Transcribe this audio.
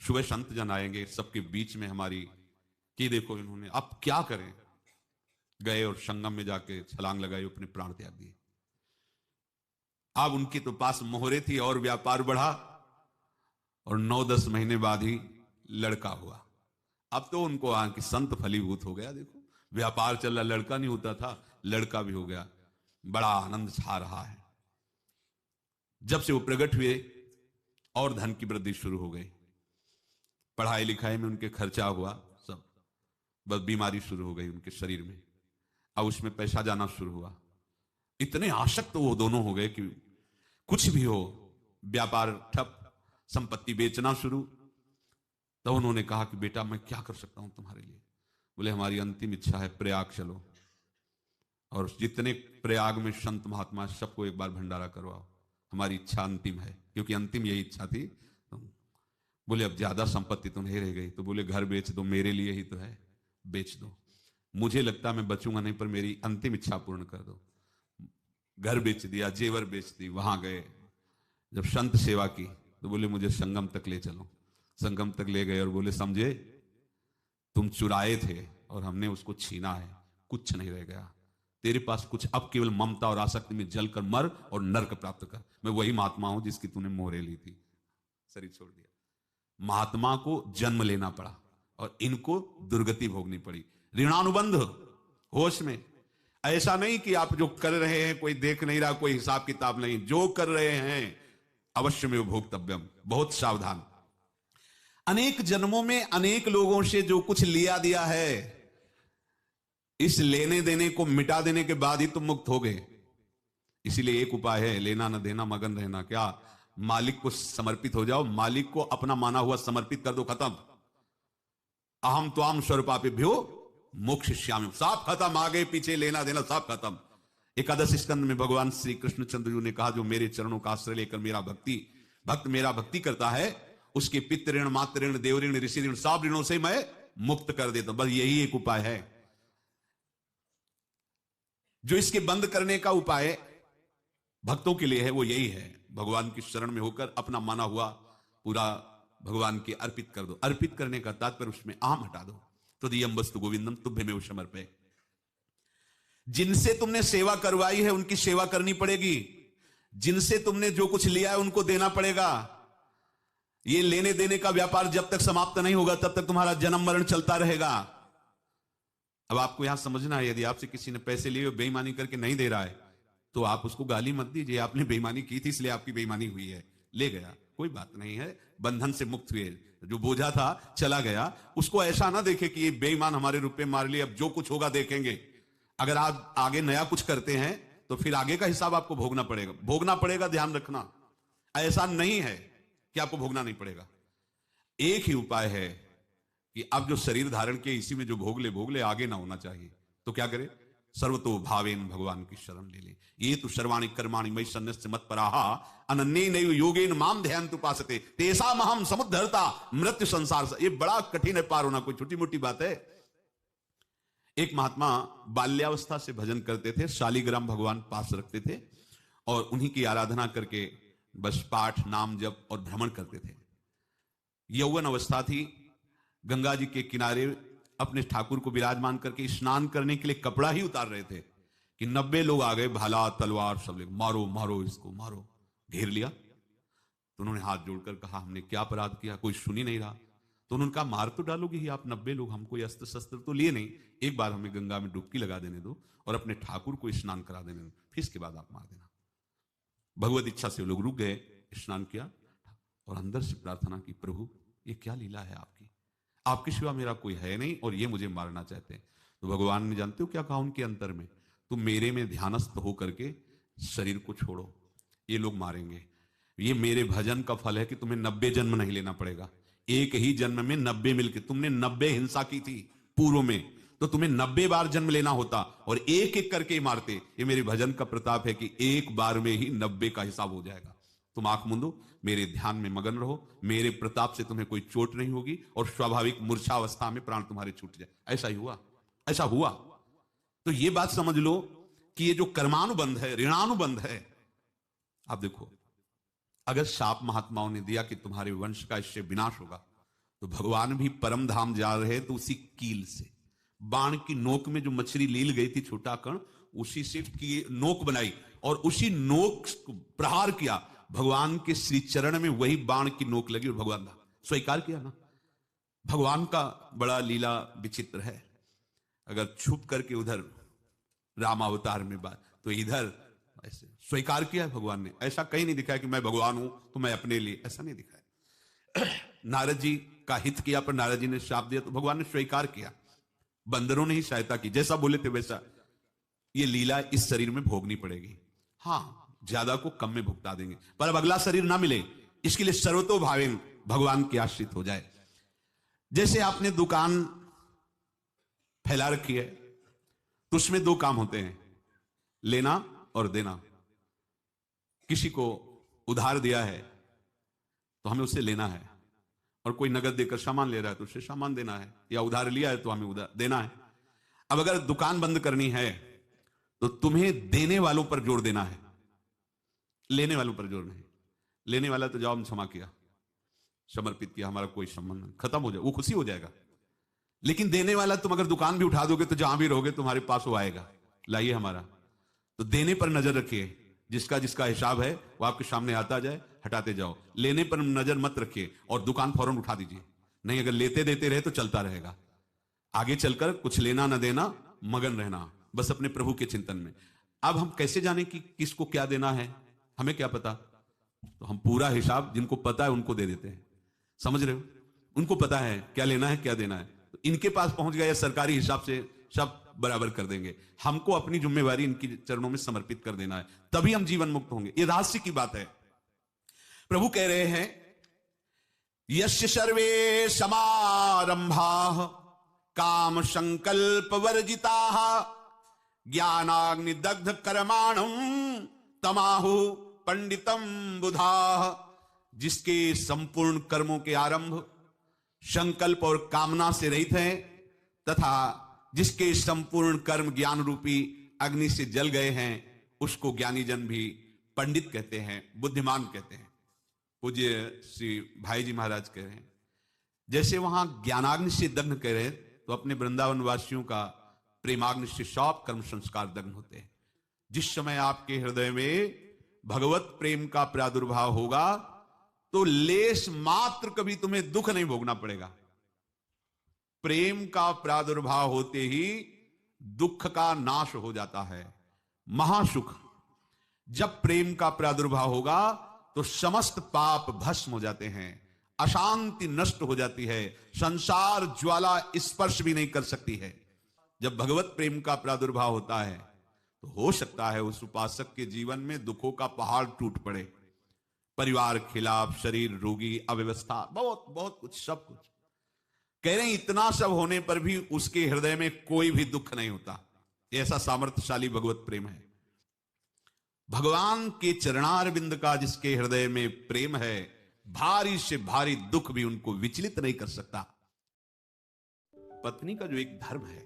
सुबह संत जन आएंगे, सबके बीच में हमारी कि देखो इन्होंने अब क्या करें। गए और संगम में जाके छलांग लगाई, अपने प्राण त्याग दिए। अब उनके तो पास मोहरे थी और व्यापार बढ़ा, और 9-10 महीने बाद ही लड़का हुआ। अब तो उनको कि संत फलीभूत हो गया, देखो व्यापार चल रहा, लड़का नहीं होता था, लड़का भी हो गया, बड़ा आनंद छा रहा है। जब से वो प्रकट हुए और धन की वृद्धि शुरू हो गई, पढ़ाई लिखाई में उनके खर्चा हुआ सब, बस बीमारी शुरू हो गई उनके शरीर में, अब उसमें पैसा जाना शुरू हुआ। इतने आसक्त वो दोनों हो गए कि कुछ भी हो, व्यापार ठप, संपत्ति बेचना शुरू। तो उन्होंने कहा कि बेटा मैं क्या कर सकता हूं तुम्हारे लिए। बोले हमारी अंतिम इच्छा है, प्रयाग चलो और जितने प्रयाग में संत महात्मा सबको एक बार भंडारा करवाओ, हमारी इच्छा अंतिम है, क्योंकि अंतिम यही इच्छा थी। बोले अब ज्यादा संपत्ति तो नहीं रह गई, तो बोले घर बेच दो, मेरे लिए ही तो है, बेच दो, मुझे लगता मैं बचूंगा नहीं, पर मेरी अंतिम इच्छा पूर्ण कर दो। घर बेच दिया, जेवर बेच दी। वहां गए, जब संत सेवा की तो बोले मुझे संगम तक ले चलो। संगम तक ले गए और बोले समझे तुम चुराए थे और हमने उसको छीना है, कुछ नहीं रह गया तेरे पास कुछ, अब केवल ममता और आसक्ति में जलकर मर और नरक प्राप्त कर। मैं वही महात्मा हूं जिसकी तूने मोहरे ली थी, शरीर छोड़ दिया। महात्मा को जन्म लेना पड़ा और इनको दुर्गति भोगनी पड़ी। ऋणानुबंध होश में, ऐसा नहीं कि आप जो कर रहे हैं कोई देख नहीं रहा, कोई हिसाब किताब नहीं, जो कर रहे हैं अवश्य में भोक्तव्यम, बहुत सावधान। अनेक जन्मों में अनेक लोगों से जो कुछ लिया दिया है, इस लेने देने को मिटा देने के बाद ही तुम मुक्त हो गए। इसीलिए एक उपाय है, लेना न देना मगन रहना। क्या? मालिक को समर्पित हो जाओ, मालिक को अपना माना हुआ समर्पित कर दो, खत्म। अहम त्वाम स्वरूपापिभ्यो मोक्षयिष्यामि, सब खत्म, आगे पीछे लेना देना सब खत्म। एकादश स्कंद में भगवान श्री कृष्ण चंद्र जी ने कहा जो मेरे चरणों का आश्रय लेकर भक्त मेरा भक्ति करता है, उसके पितृ ऋण, मातृ ऋण, देव ऋण, ऋषि ऋण, सब ऋणों से मैं मुक्त कर देता हूं। बस यही एक उपाय है जो इसके बंद करने का उपाय भक्तों के लिए है, वो यही है, भगवान की शरण में होकर अपना माना हुआ पूरा भगवान के अर्पित कर दो। अर्पित करने का तात्पर्य उसमें आम हटा दो। तो दियम वस्तु गोविंदम तुभ्यमेव समर्पये। जिनसे तुमने सेवा करवाई है उनकी सेवा करनी पड़ेगी, जिनसे तुमने जो कुछ लिया है उनको देना पड़ेगा। ये लेने देने का व्यापार जब तक समाप्त नहीं होगा तब तक तुम्हारा जन्म मरण चलता रहेगा। अब आपको यहां समझना है, यदि आपसे किसी ने पैसे लिए बेईमानी करके नहीं दे रहा है तो आप उसको गाली मत दीजिए, आपने बेईमानी की थी इसलिए आपकी बेईमानी हुई है, ले गया, कोई बात नहीं है, बंधन से मुक्त हुए, जो बोझा था चला गया। उसको ऐसा ना देखे कि ये बेईमान हमारे रुपए मार लिए, अब जो कुछ होगा देखेंगे। अगर आप आगे नया कुछ करते हैं तो फिर आगे का हिसाब आपको भोगना पड़ेगा, ध्यान रखना। ऐसा नहीं है कि आपको भोगना नहीं पड़ेगा। एक ही उपाय है कि अब जो शरीर धारण किए इसी में जो भोग ले, आगे ना होना चाहिए। तो क्या करे? सर्वतो भावेन भगवान की शरण ले ले। ये तो सर्वाणि कर्माणि मयि सन्न्यस्य मत्पराः अनन्येनैव योगेन माम ध्यायन्तु उपासते तेषामहं समुद्धर्ता मृत्यु संसार से। ये बड़ा कठिन है पार होना, कोई छोटी मोटी बात है। एक महात्मा बाल्यावस्था से भजन करते थे, शालिग्राम भगवान पास रखते थे और उन्हीं की आराधना करके बस पाठ, नाम, जप और भ्रमण करते थे। यौवन अवस्था थी, गंगा जी के किनारे अपने ठाकुर को विराजमान करके स्नान करने के लिए कपड़ा ही उतार रहे थे कि 90 लोग आ गए, भाला तलवार सब ले, मारो मारो इसको मारो, घेर लिया। तो उन्होंने हाथ जोड़कर कहा हमने क्या अपराध किया? कोई सुन ही नहीं रहा। तो उन्होंने कहा मार तो डालोगे ही आप 90 लोग, हम कोई अस्त्र शस्त्र तो लिए नहीं, एक बार हमें गंगा में डुबकी लगा देने दो और अपने ठाकुर को स्नान करा देने दो, फिर इसके बाद आप मार देना। भगवत इच्छा से लोग रुक गए, स्नान किया और अंदर से प्रार्थना की, प्रभु ये क्या लीला है आपकी, आपके सिवा मेरा कोई है नहीं और ये मुझे मारना चाहते हैं। तो भगवान ने जानते हो क्या कहा उनके अंतर में? तुम मेरे में ध्यानस्थ होकर के शरीर को छोड़ो, ये लोग मारेंगे। ये मेरे भजन का फल है कि तुम्हें 90 जन्म नहीं लेना पड़ेगा, एक ही जन्म में 90 मिलके, तुमने 90 हिंसा की थी पूर्व में, तो तुम्हें 90 बार जन्म लेना होता और एक एक करके मारते। ये मेरे भजन का प्रताप है कि एक बार में ही 90 का हिसाब हो जाएगा। तुम आंख मूंदो, मेरे ध्यान में मगन रहो, मेरे प्रताप से तुम्हें कोई चोट नहीं होगी और स्वाभाविक मूर्छावस्था में प्राण तुम्हारे छूट जाए। ऐसा ही हुआ, ऐसा हुआ। तो ये बात समझ लो कि ये जो कर्मानुबंध है, ऋणानुबंध है। आप देखो, अगर शाप महात्माओं ने दिया कि तुम्हारे वंश का इससे विनाश होगा, तो भगवान भी परम धाम जा रहे तो उसी कील से, बाण की नोक में जो मछली लील गई थी, छोटा कण, उसी से की नोक बनाई और उसी नोक को प्रहार किया भगवान के श्री चरण में, वही बाण की नोक लगी और भगवान ने स्वीकार किया ना। भगवान का बड़ा लीला विचित्र है। अगर छुप करके उधर रामावतार में बात, तो इधर ऐसे स्वीकार किया भगवान ने। ऐसा कहीं नहीं दिखाया कि मैं भगवान हूं तो मैं अपने लिए, ऐसा नहीं दिखाया। नारद जी का हित किया, पर नारद जी ने श्राप दिया तो भगवान ने स्वीकार किया। बंदरों ने ही सहायता की, जैसा बोले थे वैसा। ये लीला इस शरीर में भोगनी पड़ेगी। हाँ, ज्यादा को कम में भुगता देंगे, पर अब अगला शरीर ना मिले, इसके लिए सर्वतोभावेन भगवान के आश्रित हो जाए। जैसे आपने दुकान फैला रखी है तो उसमें दो काम होते हैं, लेना और देना। किसी को उधार दिया है तो हमें उससे लेना है, और कोई नगद देकर सामान ले रहा है तो उससे सामान देना है, या उधार लिया है तो हमें उधार देना है। अब अगर दुकान बंद करनी है तो तुम्हें देने वालों पर जोर देना है, लेने वालों पर जोर नहीं। लेने वाला तो जाओ, हम क्षमा किया, समर्पित किया, हमारा कोई संबंध नहीं, खत्म हो जाए, वो खुशी हो जाएगा। लेकिन देने वाला, तुम अगर दुकान भी उठा दोगे तो जहां भी रहोगे तुम्हारे पास वो आएगा, लाइए हमारा। तो देने पर नजर रखिए, जिसका जिसका हिसाब है वो आपके सामने आता जाए, हटाते जाओ। लेने पर नजर मत रखिए और दुकान फौरन उठा दीजिए, नहीं अगर लेते देते रहे तो चलता रहेगा। आगे चलकर कुछ लेना ना देना, मगन रहना बस अपने प्रभु के चिंतन में। अब हम कैसे जाने कि किसको क्या देना है, हमें क्या पता? तो हम पूरा हिसाब जिनको पता है उनको दे देते हैं, समझ रहे हो? उनको पता है क्या लेना है क्या देना है, तो इनके पास पहुंच गया, सरकारी हिसाब से सब बराबर कर देंगे। हमको अपनी जिम्मेवारी इनकी चरणों में समर्पित कर देना है, तभी हम जीवन मुक्त होंगे। ये रहस्य की बात है। प्रभु कह रहे हैं, यस्य सर्वे समारंभाः काम संकल्प वर्जिताः ज्ञानाग्नि दग्ध कर्माणं तमाहु पंडितम बुधाः। जिसके संपूर्ण कर्मों के आरंभ संकल्प और कामना से रहित हैं, तथा जिसके संपूर्ण कर्म ज्ञान रूपी अग्नि से जल गए हैं, उसको ज्ञानी जन भी पंडित कहते हैं, बुद्धिमान कहते हैं। पूज्य श्री भाई जी महाराज कह रहे हैं, जैसे वहां ज्ञानाग्नि से दग्न कह रहे हैं, तो अपने वृंदावन वासियों का प्रेमाग्नि से सब कर्म संस्कार दग्न होते हैं। जिस समय आपके हृदय में भगवत प्रेम का प्रादुर्भाव होगा तो लेश मात्र कभी तुम्हें दुख नहीं भोगना पड़ेगा। प्रेम का प्रादुर्भाव होते ही दुख का नाश हो जाता है, महासुख। जब प्रेम का प्रादुर्भाव होगा तो समस्त पाप भस्म हो जाते हैं, अशांति नष्ट हो जाती है, संसार ज्वाला स्पर्श भी नहीं कर सकती है। जब भगवत प्रेम का प्रादुर्भाव होता है तो हो सकता है उस उपासक के जीवन में दुखों का पहाड़ टूट पड़े, परिवार खिलाफ, शरीर रोगी, अव्यवस्था, बहुत बहुत कुछ, सब कुछ। कह रहे हैं इतना सब होने पर भी उसके हृदय में कोई भी दुख नहीं होता। ऐसा सामर्थ्यशाली भगवत प्रेम है। भगवान के चरणारविंद का जिसके हृदय में प्रेम है, भारी से भारी दुख भी उनको विचलित नहीं कर सकता। पत्नी का जो एक धर्म है,